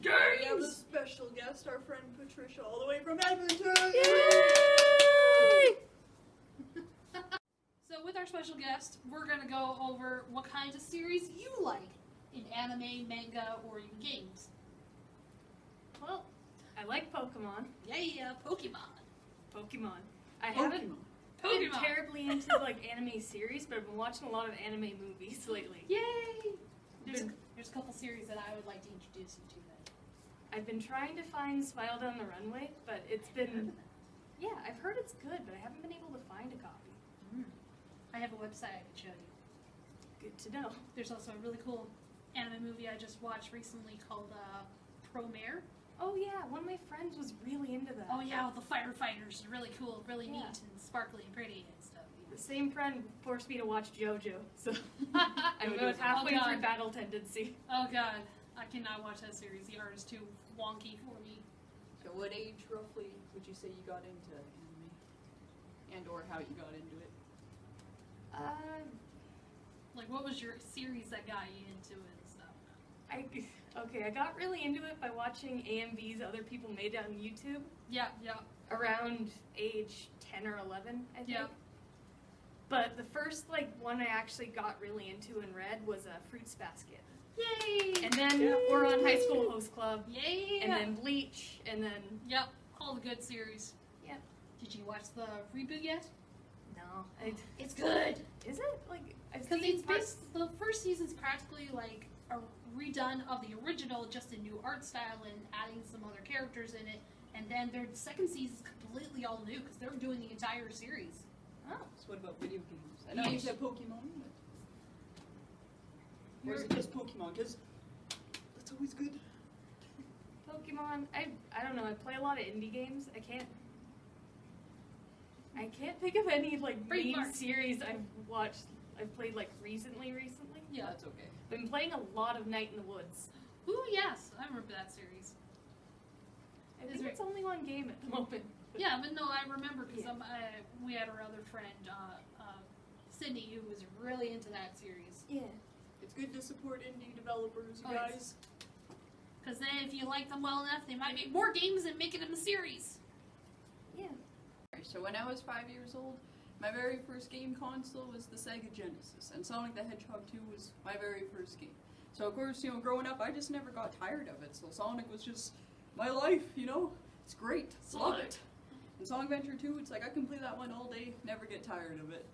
We have a special guest, our friend Patricia, all the way from Edmonton. Yay! So with our special guest, we're going to go over what kinds of series you like in anime, manga, or in games. Well, I like Pokemon. Yeah, Pokemon. I haven't been Pokemon. terribly into like anime series, but I've been watching a lot of anime movies lately. Yay! There's a couple series that I would like to introduce you to then. I've been trying to find Smile Down the Runway, but it's been... Yeah, I've heard it's good, but I haven't been able to find a copy. I have a website I can show you. Good to know. There's also a really cool anime movie I just watched recently called Promare. Oh yeah, one of my friends was really into that. Oh yeah, all the firefighters. Really cool, really Yeah. neat and sparkly and pretty and stuff. The same friend forced me to watch JoJo, so I'm about halfway Oh, God. through Battle Tendency. Oh god, I cannot watch that series. The art is too wonky for me. So what age, roughly, would you say you got into anime? And or how you got into it? Like, what was your series that got you into it and stuff? I got really into it by watching AMVs other people made on YouTube Yeah. around age 10 or 11, I think. Yeah. But the first one I actually got really into and read was Fruits Basket. Yay! And then we're on High School Host Club, Yay! and then Bleach, and then... Yep, all the good series. Yep. Did you watch the reboot yet? No. It's good! Is it? I've Because seen it's based, the first season's practically like a redone of the original, just a new art style and adding some other characters in it. And then their second season's completely all new because they're doing the entire series. Oh. So what about video games? I know you said Pokemon, but... Or is it just Pokemon? Because that's always good. Pokemon, I don't know, I play a lot of indie games. I can't think of any Break main Mark. series I've played recently. Yeah. That's okay. Been playing a lot of Night in the Woods. Ooh, yes, I remember that series. I think it's only one game at the moment. Yeah, but no, I remember because Yeah. we had our other friend, Sydney, who was really into that series. Yeah. It's good to support indie developers, Oh, guys. Because then if you like them well enough, they might make more games and make it in a series. Yeah. So when I was 5 years old, my very first game console was the Sega Genesis, and Sonic the Hedgehog 2 was my very first game. So of course, growing up, I just never got tired of it. So Sonic was just my life, It's great. Love it. And Sonic Adventure 2, it's like I can play that one all day, never get tired of it.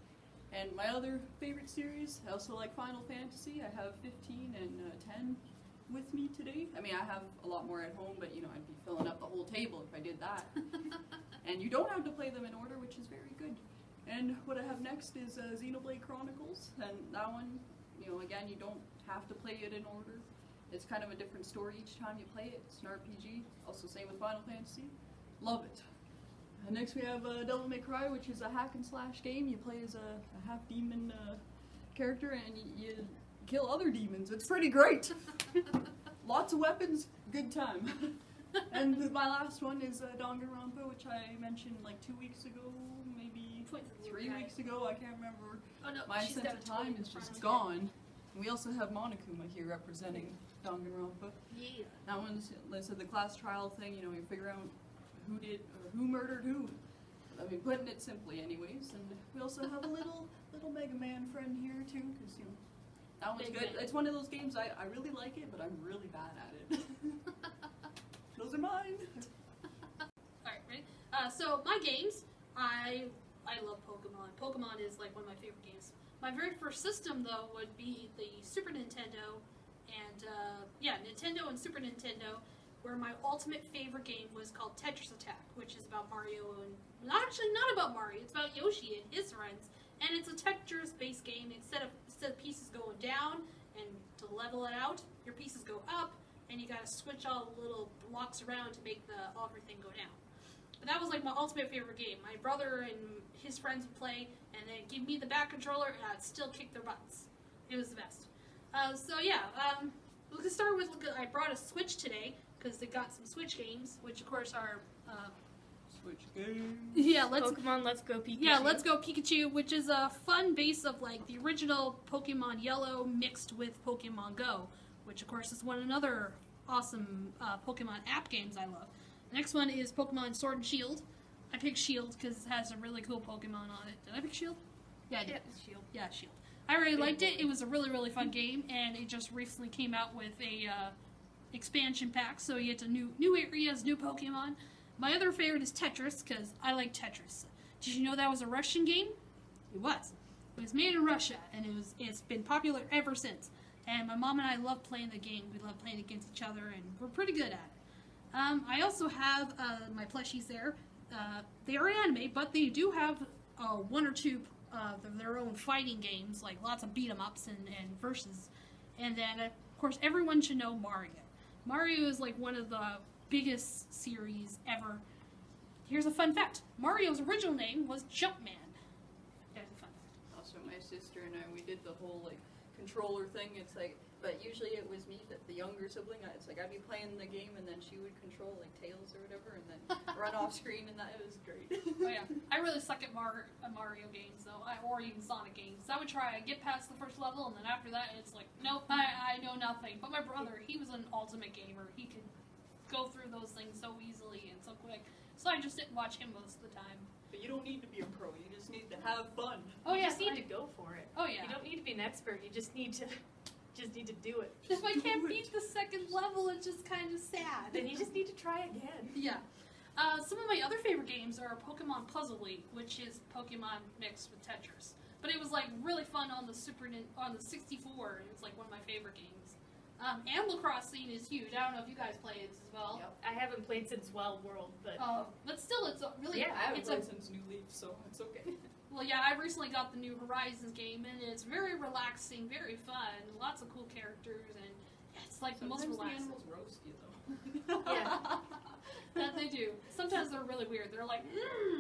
And my other favorite series, I also like Final Fantasy. I have 15 and 10 with me today. I mean, I have a lot more at home, but I'd be filling up the whole table if I did that. And you don't have to play them in order, which is very good. And what I have next is Xenoblade Chronicles, and that one, again, you don't have to play it in order. It's kind of a different story each time you play it. It's an RPG. Also, same with Final Fantasy. Love it. And next we have Devil May Cry, which is a hack and slash game. You play as a half demon character, and you kill other demons. It's pretty great. Lots of weapons, good time. And my last one is Danganronpa, which I mentioned 2 weeks ago, maybe 3 weeks ago. I can't remember. Oh no, My she's sense got of a toy in time the is front just of gone. We also have Monokuma here representing Danganronpa. Yeah. That one's the class trial thing. You figure out who murdered who. I mean, putting it simply, anyways. And we also have a little Mega Man friend here too, because that one's good. It's one of those games I really like it, but I'm really bad at it. Those are mine. Alright, ready? So my games, I love Pokemon. Pokemon is one of my favorite games. My very first system though would be the Super Nintendo, and Nintendo and Super Nintendo, where my ultimate favorite game was called Tetris Attack, which is about Mario and not about Mario. It's about Yoshi and his friends, and it's a Tetris-based game. Instead of pieces going down and to level it out, your pieces go up, and you gotta switch all the little blocks around to make everything go down. But that was my ultimate favorite game. My brother and his friends would play, and they'd give me the back controller, and I'd still kick their butts. It was the best. We'll start with, I brought a Switch today, because they got some Switch games, which of course are, Switch games. yeah, Pokemon Let's Go Pikachu. Yeah, Let's Go Pikachu, which is a fun base of the original Pokemon Yellow mixed with Pokemon Go, which of course is another awesome Pokemon app games I love. The next one is Pokemon Sword and Shield. I picked Shield because it has a really cool Pokemon on it. Did I pick Shield? Yeah, I did. Yeah, Shield. Yeah, Shield. I really liked it. It was a really, really fun game, and it just recently came out with a expansion pack, so you get to new areas, new Pokemon. My other favorite is Tetris, because I like Tetris. Did you know that was a Russian game? It was. It was made in Russia, and it's been popular ever since. And my mom and I love playing the game. We love playing against each other, and we're pretty good at it. I also have my plushies there. They are anime, but they do have one or two of their own fighting games, like lots of beat-em-ups and versus. And then, of course, everyone should know Mario. Mario is like one of the biggest series ever. Here's a fun fact. Mario's original name was Jumpman. That's a fun fact. Also, my sister and I, we did the whole like controller thing. It's like, but usually it was me, the younger sibling. It's like I'd be playing the game and then she would control like Tails or whatever, and then run off screen, and that it was great. Oh yeah, I really suck at Mario games though, or even Sonic games. I would try and get past the first level, and then after that, it's like, nope, I know nothing. But my brother, he was an ultimate gamer. He could go through those things so easily and so quick. So I just sit and watch him most of the time. But you don't need to be a pro. You just need to have fun. Oh You yeah, just need to go for it. Oh yeah. You don't need to be an expert. You just need to do it. If I can't beat the second level, it's just kind of sad. Then you just need to try again. Yeah. Some of my other favorite games are Pokemon Puzzle League, which is Pokemon mixed with Tetris. But it was like really fun on the on the 64, and it's like one of my favorite games. Animal Crossing is huge. I don't know if you guys play it as well. Yep. I haven't played since Wild World, but But still, it's a really Yeah, I haven't it's played since New Leaf, so it's okay. Well, yeah, I recently got the new Horizons game, and it's very relaxing, very fun, lots of cool characters, and it's like the most Sometimes relaxing. the animals roast you though. Yeah. That they do. Sometimes they're really weird. They're like,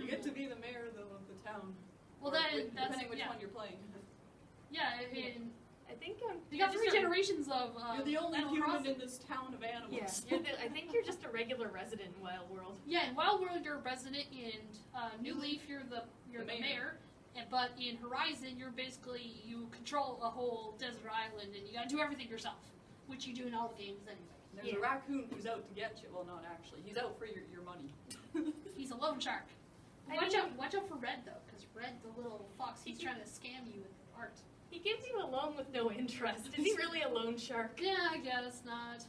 You get to be the mayor though of the town. Well, Or that's depending which yeah. one you're playing. Yeah, and I think you got three generations of. You're the only Animal human Crossing. in this town of animals. Yeah, I think you're just a regular resident in Wild World. Yeah, in Wild World you're a resident. In New Leaf you're the mayor. mayor. But in Horizon you control a whole desert island, and you gotta do everything yourself, which you do in all the games anyway. There's a raccoon who's out to get you. Well, not actually. He's out for your money. He's a loan shark. Watch out for Red though, because Red, the little fox, he's trying to scam you with art. He gives you a loan with no interest. Is he really a loan shark? Yeah, I guess not.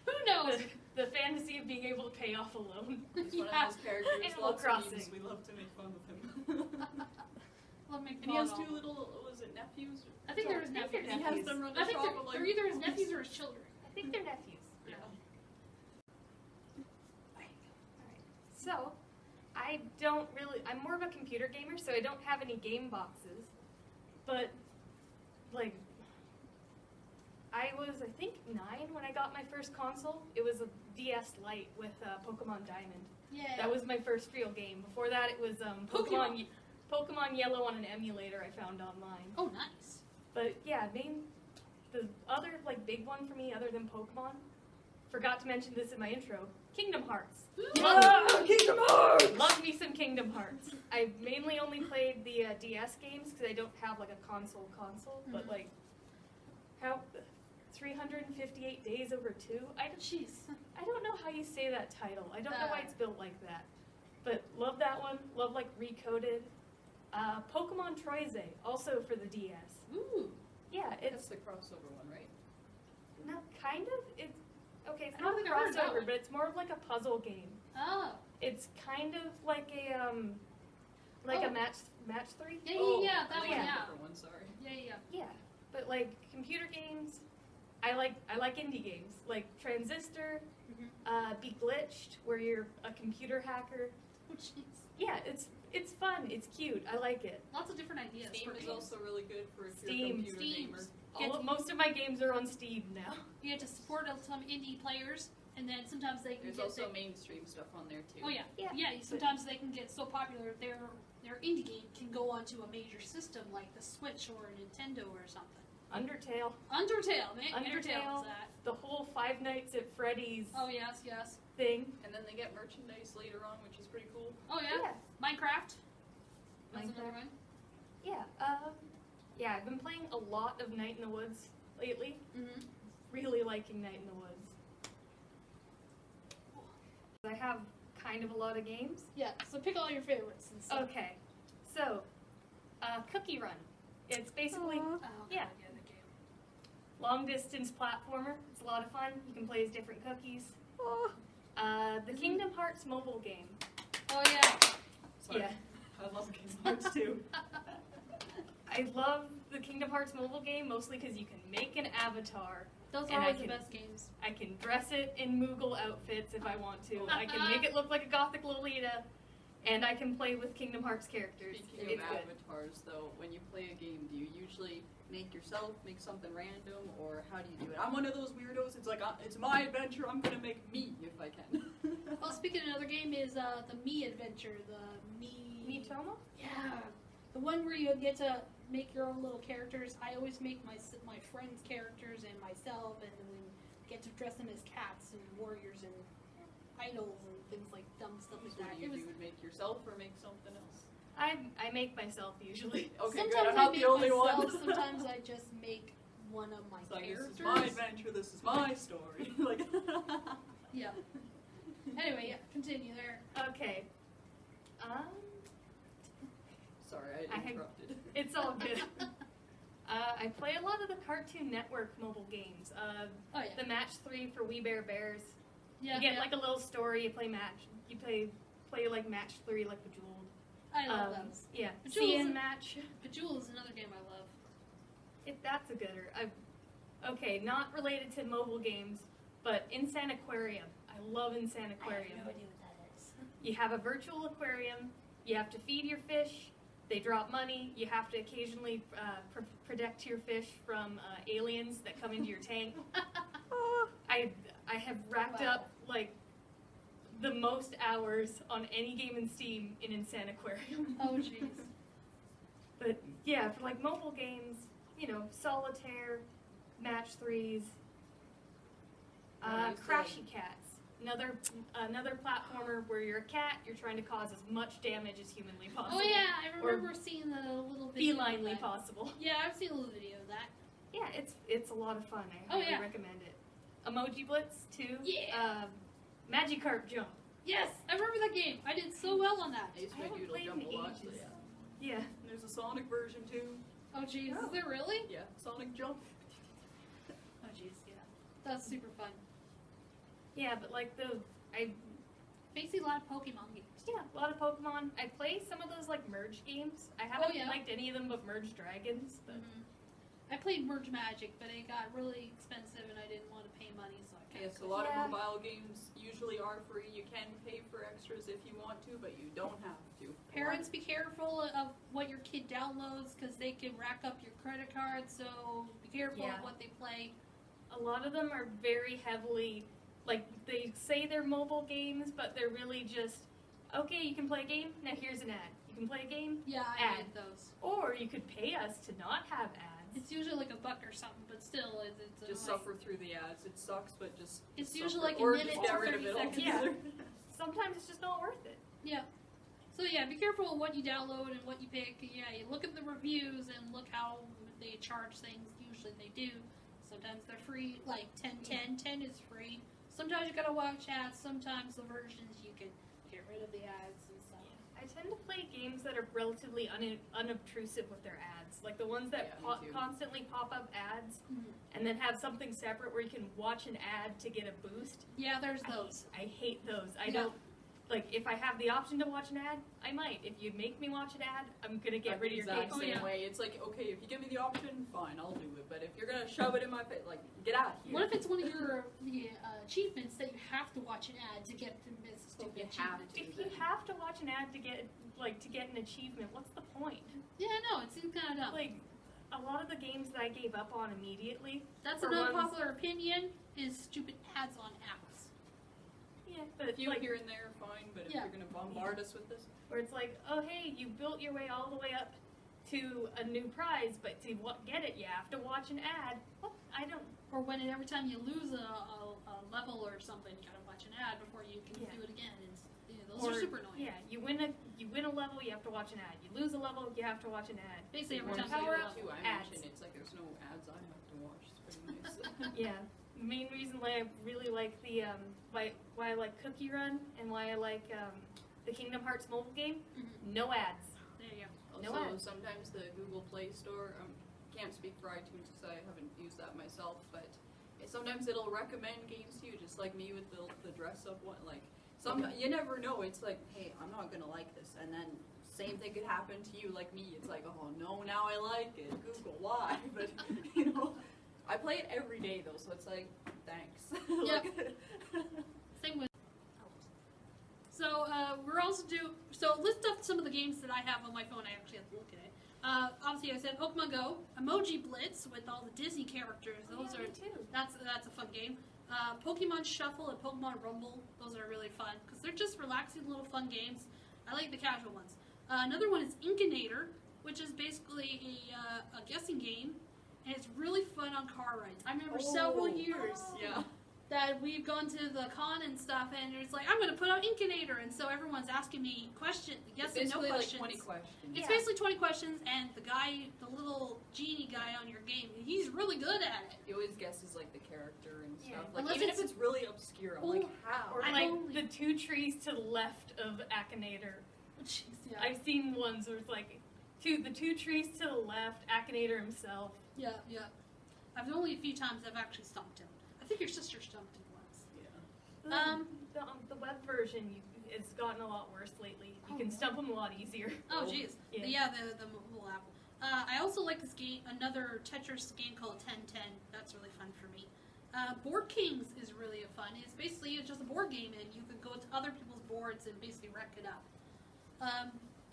Who knows? The fantasy of being able to pay off a loan. He's one Yeah. of those characters. Animal Lots Crossing. of memes. We love to make fun of him. Love making And he has fun of two them. little, was it nephews? I think they're his nephews. He has them run the I think shop. they're either his nephews or his children. I think they're nephews. Yeah. So, I'm more of a computer gamer, so I don't have any game boxes. But, like, I was, I think, 9 when I got my first console. It was a DS Lite with Pokemon Diamond. Yeah. That was my first real game. Before that, it was Pokemon Yellow on an emulator I found online. Oh, nice. But yeah, the other like big one for me, other than Pokemon, forgot to mention this in my intro. Kingdom Hearts. Kingdom Hearts! Love me some Kingdom Hearts. I mainly only played the DS games because I don't have like a console. But like, how 358 days over 2? Jeez. I don't know how you say that title. I don't know why it's built like that. But love that one. Love like Recoded. Pokemon Troise, also for the DS. Ooh. Yeah, That's it's the crossover one, right? not kind of. It's okay. It's I don't not a think I've heard of that crossover, one. but it's more of like a puzzle game. Oh. It's kind of like a Oh. a match 3. Yeah, that I one, think yeah. different one, sorry. Yeah. Yeah, but like computer games, I like indie games like Transistor, Be Glitched, where you're a computer hacker. Oh, jeez. Yeah, it's fun. It's cute. I like it. Lots of different ideas. Steam for is games. also really good for if you're a Steam. computer gamer. Most of my games are on Steam now. You have to support some indie players, and then sometimes they can There's get also mainstream stuff on there too. Oh yeah, Yeah. Sometimes they can get so popular their indie game can go onto a major system like the Switch or a Nintendo or something. Undertale, Undertale, man. Undertale is that. the whole Five Nights at Freddy's Oh yes. thing. And then they get merchandise later on, which is pretty cool. Oh yeah. Minecraft. That's Minecraft. another one. Yeah, yeah, I've been playing a lot of Night in the Woods lately. Mm-hmm. really liking Night in the Woods. I have kind of a lot of games. Yeah, so pick all your favorites and stuff. Okay, so Cookie Run. It's basically Oh, yeah. the game. long distance platformer. It's a lot of fun. You can play as different cookies. The Kingdom Hearts mobile game. Oh yeah. Sorry. Yeah. I love Kingdom Hearts too. I love the Kingdom Hearts mobile game mostly because you can make an avatar. Those And are I always the can- best games. I can dress it in Moogle outfits if I want to. I can make it look like a gothic Lolita, and I can play with Kingdom Hearts characters. Speaking of It's good. avatars, though, when you play a game, do you usually make yourself, make something random, or how do you do it? I'm one of those weirdos. It's like, it's my adventure. I'm gonna make me if I can. Well, speaking of another game is the Me Adventure, the Me. Miitomo? Yeah, the one where you get to make your own little characters. I always make my friends' characters and myself, and then get to dress them as cats and warriors and idols and things like dumb stuff like So that. you would make yourself or make something else? I make myself usually. Okay, sometimes good. I'm I not make the only myself, one. Sometimes I just make one of my It's like, characters. this is my adventure. This is my story. Like. Yeah. Anyway, yeah, continue there. Okay. Sorry, I I had- interrupted. It's all good. I play a lot of the Cartoon Network mobile games. Oh yeah. The Match 3 for We Bare Bears. Yeah. You get yeah. like a little story. You play like Match 3 like Bejeweled. I love those. Yeah. Bejeweled CN is- Match. Bejeweled is another game I love. That's a gooder. Okay, not related to mobile games, but Insane Aquarium. I love Insane Aquarium. I have no idea what that is. You have a virtual aquarium. You have to feed your fish. They drop money. You have to occasionally protect your fish from aliens that come into your tank. I have racked Wow. up like the most hours on any game in Steam in Insane Aquarium. Oh jeez. But yeah, for like mobile games, Solitaire, Match 3s, Yeah, you Crashy Cats. Another platformer where you're a cat, you're trying to cause as much damage as humanly possible. Oh yeah, I remember seeing the little video. of Felinely that. possible. Yeah, I've seen a little video of that. Yeah, it's a lot of fun. I Oh, highly yeah. recommend it. Emoji Blitz too. Yeah. Magikarp Jump. Yes, I remember that game. I did so well on that. I used to I make haven't Doodle played Jump in a lot. ages. So yeah. Yeah. There's a Sonic version too. Oh jeez, Oh. is there really? Yeah, Sonic Jump. Oh jeez, yeah. That's super fun. Yeah, but like Basically a lot of Pokemon games. yeah, a lot of Pokemon. I play some of those like merge games. I haven't yeah. liked any of them but Merge Dragons. But I played Merge Magic, but it got really expensive and I didn't want to pay money, so I kind Yes, a lot Yeah. of mobile games usually are free. You can pay for extras if you want to, but you don't have to. Parents, be careful of what your kid downloads because they can rack up your credit card. So be careful Yeah. of what they play. a lot of them are very heavily like they say they're mobile games, but they're really just okay. You can play a game. Now here's an ad. You can play a game, Yeah, I Ad. hate those. or you could pay us to not have ads. It's usually like $1 or something, but still, it's Just annoying. suffer through the ads. It sucks, but just It's suffer. usually like a or minute just to get rid of 30 it seconds. altogether. Sometimes it's just not worth it. Yeah. So yeah, be careful of what you download and what you pick. Yeah, you look at the reviews and look how they charge things. Usually they do. Sometimes they're free, like 10 is free. Sometimes you gotta watch ads. Sometimes the versions you can get rid of the ads and stuff. I tend to play games that are relatively unobtrusive with their ads, like the ones that Yeah, me too. constantly pop up ads, Mhm. and then have something separate where you can watch an ad to get a boost. Yeah, there's those. I hate those. I Yeah. don't like if I have the option to watch an ad, I might. If you make me watch an ad, I'm gonna get rid of your exact game. same yeah. way. It's like, okay, if you give me the option, fine, I'll do it. But if you're gonna shove it in my face, like, get out of here. What if it's one of your achievements that you have to watch an ad to get this stupid You have achievement? to. If you have to watch an ad to get an achievement, what's the point? Yeah, no, it seems kind of dumb. Like a lot of the games that I gave up on immediately. That's for an ones- unpopular opinion. Is stupid ads on apps. Yeah, but If you like here and there, fine. But if Yeah. you're gonna bombard us with this, where it's like, oh hey, you built your way all the way up to a new prize, but to get it, you have to watch an ad. What? I don't. Or when every time you lose a level or something, you gotta watch an ad before you can Yeah. do it again. Those are super annoying. Yeah, you win a level, you have to watch an ad. You lose a level, you have to watch an ad. Basically, every One time thing you power go up, too, I ads. mentioned it's like there's no ads I have to watch. It's pretty nice. Yeah, main reason why I really like the why I like Cookie Run and why I like the Kingdom Hearts mobile game. Mhm. No ads. There you go. No Also, ads. sometimes the Google Play Store, can't speak for iTunes because I haven't used that myself, but sometimes it'll recommend games to you, just like me with the dress up one. Like, you never know. It's like, hey, I'm not gonna like this, and then same thing could happen to you, like me. It's like, oh no, now I like it. Google, why? But I play it every day though, so it's like, thanks. Yep. Same with. So we're also so list up some of the games that I have on my phone. I actually have to look at it. Obviously, I said Pokemon Go, Emoji Blitz with all the Disney characters. Those are me too. that's a fun game. Pokemon Shuffle and Pokemon Rumble. Those are really fun because they're just relaxing little fun games. I like the casual ones. Another one is Inkinator, which is basically a guessing game, and it's really fun on car rides. I remember several years Yeah. that we've gone to the con and stuff, and it's like, I'm going to put out Inkinator, and so everyone's asking me questions, yes and no Basically questions. like 20 questions. It's Yeah. basically 20 questions, and the little genie guy on your game, he's really good at it. He always guesses like the character and Yeah. stuff. Like Unless even it's- if it's really obscure, I'm like, how? Or I like only- the 2 trees to the left of Akinator. Jeez, yeah. I've seen ones where it's like the 2 trees to the left, Akinator himself. Yeah. I've only a few times I've actually stumped him. I think your sister stumped him once. Yeah. The web version it's gotten a lot worse lately. You Oh, can wow. stump them a lot easier. Oh, jeez. Yeah. The mobile app. I also like this game, another Tetris game called 1010. That's really fun for me. Board Kings is really fun. It's basically just a board game, and you can go to other people's boards and basically wreck it up.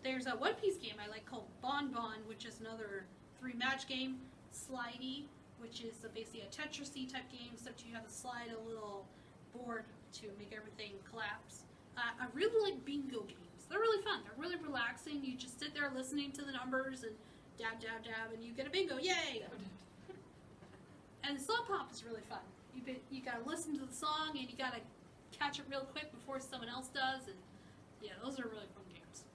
There's a One Piece game I like called Bon Bon, which is another 3-match game. Slidey, which is basically a Tetris-y type game, except you have to slide a little board to make everything collapse. I really like bingo games. They're really fun. They're really relaxing. You just sit there listening to the numbers and dab, dab, dab, and you get a bingo. Yay! And the song pop is really fun. You gotta listen to the song, and you gotta catch it real quick before someone else does, and yeah, those are really fun games.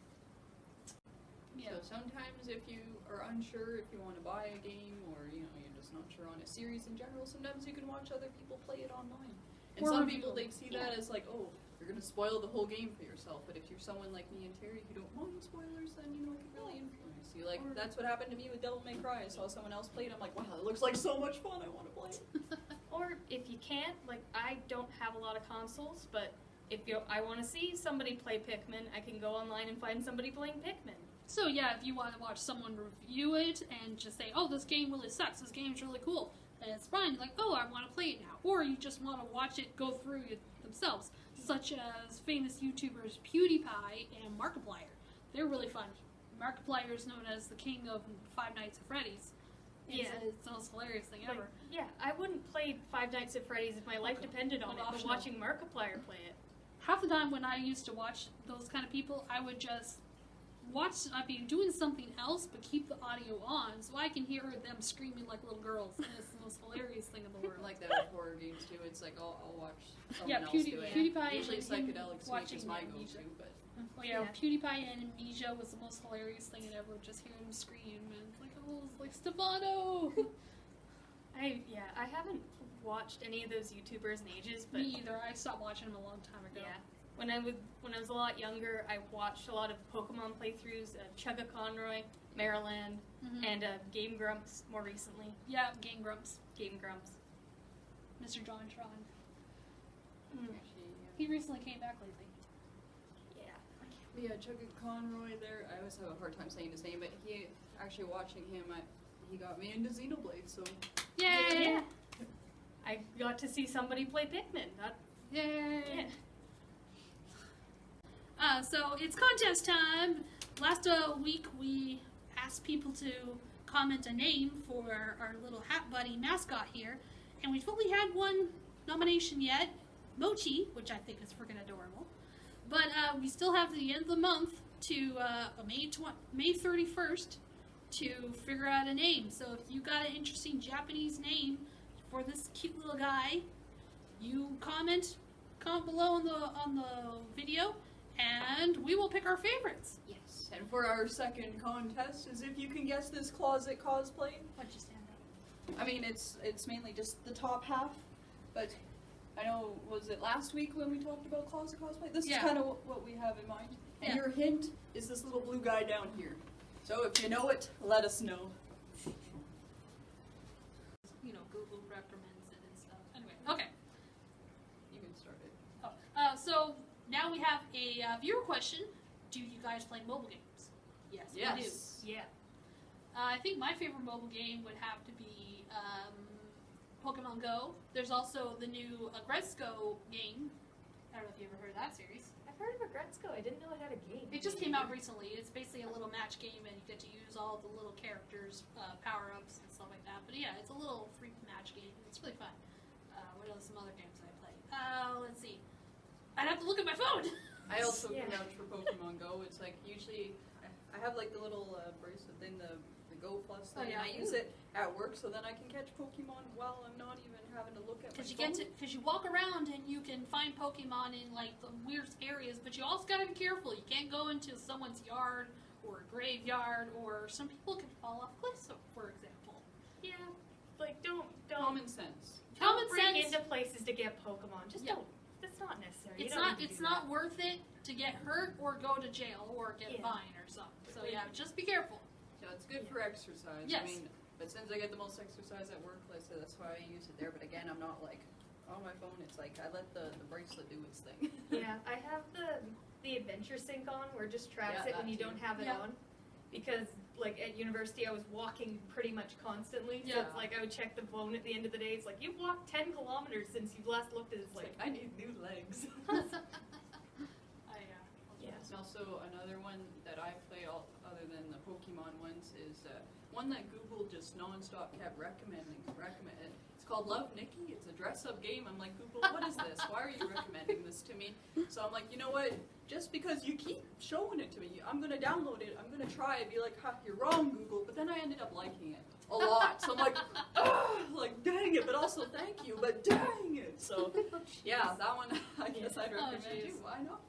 So sometimes if you are unsure if you want to buy a game or you're just not sure on a series in general, sometimes you can watch other people play it online. And Or some review people it. they see that as like, oh, you're gonna spoil the whole game for yourself. But if you're someone like me and Terry who don't mind spoilers, then it can really influence you. Like that's what happened to me with Devil May Cry. I saw someone else play it. I'm like, wow, it looks like so much fun. I want to play it. Or if you can't, like I don't have a lot of consoles, but if I want to see somebody play Pikmin, I can go online and find somebody playing Pikmin. So yeah, if you want to watch someone review it and just say, oh, this game really sucks, this game's really cool, and it's fine, you're like, oh, I want to play it now. Or you just want to watch it go through it themselves, such as famous YouTubers PewDiePie and Markiplier. They're really fun. Markiplier is known as the king of Five Nights at Freddy's. It's the most hilarious thing ever. Yeah, I wouldn't play Five Nights at Freddy's if my life depended on it, but Optional. watching Markiplier play it. Half the time when I used to watch those kind of people, I would just I'd be doing something else, but keep the audio on so I can hear them screaming like little girls. And it's the most hilarious thing in the I world. like that with horror games too. It's like I'll watch someone else do it. PewDiePie Usually and him psychedelic snake watching is my Amnesia. go-to, but Oh yeah, PewDiePie and Amnesia was the most hilarious thing ever. Just hearing him scream and it's like, oh, it's like Stefano. I haven't watched any of those YouTubers in ages, but Me either. I stopped watching him a long time ago. yeah. When I was a lot younger, I watched a lot of Pokemon playthroughs, Chugga Conroy, Maryland, Mhm. and Game Grumps more recently. Yeah, Game Grumps, Game Grumps. Mr. John Tron. actually, He recently came back lately. Yeah. yeah, Chugga Conroy there. I always have a hard time saying his name, but he actually watching him, he got me into Xenoblade. So Yay! Yeah. I got to see somebody play Pikmin. Yay! Yeah. So it's contest time. Last week we asked people to comment a name for our little hat buddy mascot here, and we've only had one nomination yet, Mochi, which I think is freaking adorable. But we still have the end of the month to May 31st to figure out a name. So if you got an interesting Japanese name for this cute little guy, you comment below on the video, and we will pick our favorites. yes. And for our second contest is if you can guess this closet cosplay. Why'd you stand up? I mean, it's mainly just the top half. But I know, was it last week when we talked about closet cosplay? This Yeah. is kind of what we have in mind. And Yeah. your hint is this little blue guy down here. So if you know it, let us know. You know, Google recommends it and stuff. Anyway, okay. You can start it. So now we have a viewer question. Do you guys play mobile games? Yes, we do. Yeah. I think my favorite mobile game would have to be Pokemon Go. There's also the new Agresco game. I don't know if you ever heard of that series. I've heard of Agretzko. I didn't know it had a game. It just came out recently. It's basically a little match game, and you get to use all the little characters' power-ups and stuff like that. But yeah, it's a little free match game. It's really fun. What are some other games I play? Let's see. I'd have to look at my phone. I also Yeah. can vouch for Pokemon Go. It's like usually I have like the little bracelet thing, the Go Plus thing, Oh, yeah. and I use it at work so then I can catch Pokemon while I'm not even having to look at my phone. Because you walk around and you can find Pokemon in like the weird areas, but you also gotta be careful. You can't go into someone's yard or a graveyard, or some people can fall off cliffs, for example. Yeah. Like, don't Common sense. Common break sense. into places to get Pokemon. Just Yeah. don't. That's not necessary. You It's don't not. need to It's do not that. worth it to get hurt or go to jail or get Yeah. fined or something. So yeah, just be careful. Yeah, it's good for exercise. Yes. I mean, but since I get the most exercise at work, like, so that's why I use it there. But again, I'm not like on my phone. It's like I let the bracelet do its thing. Yeah, I have the adventure sync on where it just tracks Yeah, it when that you too. don't have it Yeah. on. Because like at university I was walking pretty much constantly. So Yeah. it's like I would check the phone at the end of the day. It's like you've walked 10 kilometers since you've last looked at it. It's It's like like I need new legs. yeah. And also another one that I play other than the Pokemon ones is one that Google just nonstop kept recommending. It's called Love Nikki. It's a dress-up game. I'm like, Google, what is this? Why are you recommending this to me? So I'm like, you know what? Just because you keep showing it to me, I'm gonna download it. I'm gonna try it. Be like, ha, you're wrong, Google. But then I ended up liking it a lot. So I'm like, like dang it, but also thank you, but dang it. So yeah, that one I guess I'd Oh, recommend jeez. too. Why not?